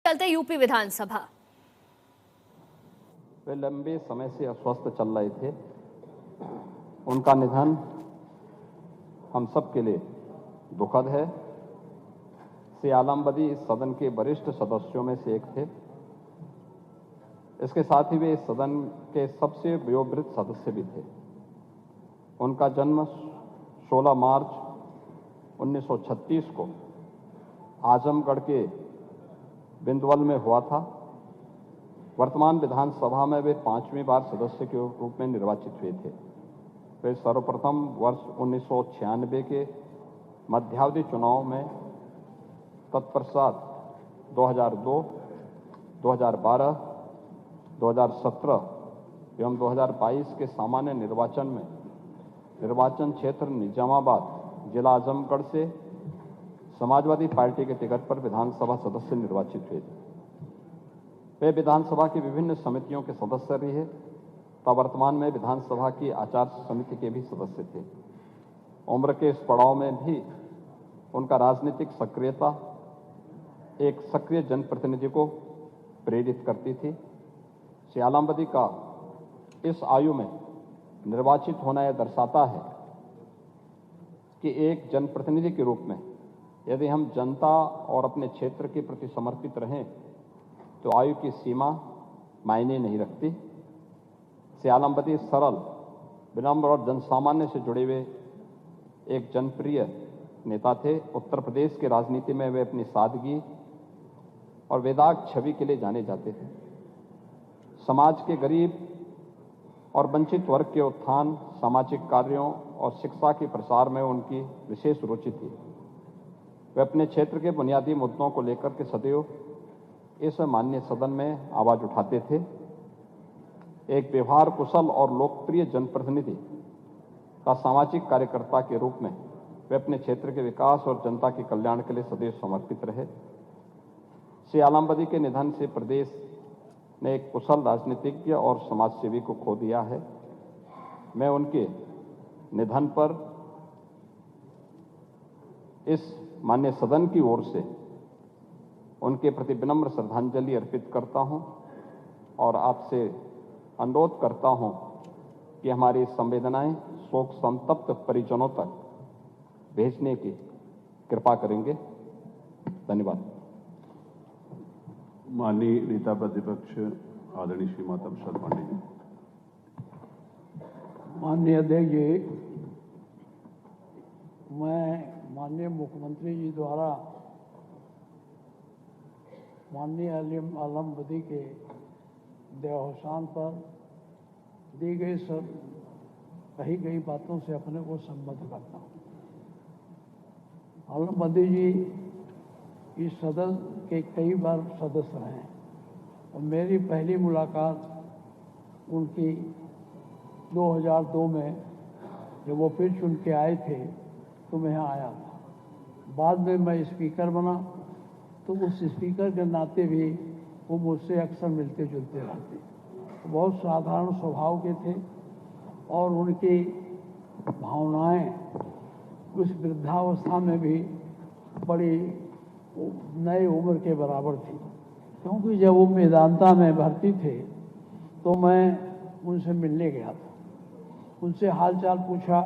चलते यूपी विधानसभा। वे लंबे समय से अस्वस्थ चल रहे थे। उनका निधन हम सब के लिए दुखद है। श्री आलम बदी इस सदन के वरिष्ठ सदस्यों में से एक थे। इसके साथ ही वे इस सदन के सबसे वयोवृद्ध सदस्य भी थे। उनका जन्म 16 मार्च 1936 को आजमगढ़ के बिंदवल में हुआ था। वर्तमान विधानसभा में वे 5वीं बार सदस्य के रूप में निर्वाचित हुए थे। वे सर्वप्रथम वर्ष 1996 के मध्यावधि चुनाव में, तत्पश्चात 2002, 2012, 2017 एवं 2022 के सामान्य निर्वाचन में निर्वाचन क्षेत्र निजामाबाद जिला आजमगढ़ से समाजवादी पार्टी के टिकट पर विधानसभा सदस्य निर्वाचित हुए थे। वे विधानसभा की विभिन्न समितियों के सदस्य रहे तथा वर्तमान में विधानसभा की आचार समिति के भी सदस्य थे। उम्र के इस पड़ाव में भी उनका राजनीतिक सक्रियता एक सक्रिय जनप्रतिनिधि को प्रेरित करती थी। श्री आलम बदी का इस आयु में निर्वाचित होना यह दर्शाता है कि एक जनप्रतिनिधि के रूप में यदि हम जनता और अपने क्षेत्र के प्रति समर्पित रहें तो आयु की सीमा मायने नहीं रखती। श्री आलम बदी सरल, विनम्र और जनसामान्य से जुड़े हुए एक जनप्रिय नेता थे। उत्तर प्रदेश की राजनीति में वे अपनी सादगी और वेदाग छवि के लिए जाने जाते थे। समाज के गरीब और वंचित वर्ग के उत्थान, सामाजिक कार्यों और शिक्षा के प्रसार में उनकी विशेष रुचि थी। वे अपने क्षेत्र के बुनियादी मुद्दों को लेकर के सदैव इस माननीय सदन में आवाज उठाते थे। एक व्यवहार कुशल और लोकप्रिय जनप्रतिनिधि का सामाजिक कार्यकर्ता के रूप में वे अपने क्षेत्र के विकास और जनता के कल्याण के लिए सदैव समर्पित रहे। श्री आलम बदी के निधन से प्रदेश ने एक कुशल राजनीतिज्ञ और समाजसेवी को खो दिया है। मैं उनके निधन पर इस माननीय सदन की ओर से उनके प्रति विनम्र श्रद्धांजलि अर्पित करता हूं और आपसे अनुरोध करता हूं कि हमारी संवेदनाएं शोक संतप्त परिजनों तक भेजने की कृपा करेंगे। धन्यवाद। माननीय नेता प्रतिपक्ष आदरणीय श्री माता प्रसाद पांडे जी। माननीय अध्यक्ष जी, मैं माननीय मुख्यमंत्री जी द्वारा माननीय आलम बदी के देहावसान पर दी गई कही गई बातों से अपने को संबद्ध करता हूँ। आलम बदी जी इस सदन के कई बार सदस्य रहे और मेरी पहली मुलाकात उनकी 2002 में जब वो फिर चुन के आए थे तो मैं यहाँ आया था। बाद में मैं स्पीकर बना तो उस स्पीकर के नाते भी वो मुझसे अक्सर मिलते जुलते रहते। बहुत साधारण स्वभाव के थे और उनकी भावनाएं उस वृद्धावस्था में भी बड़ी नए उम्र के बराबर थी। क्योंकि जब वो मेदांता में भर्ती थे तो मैं उनसे मिलने गया था। उनसे हालचाल पूछा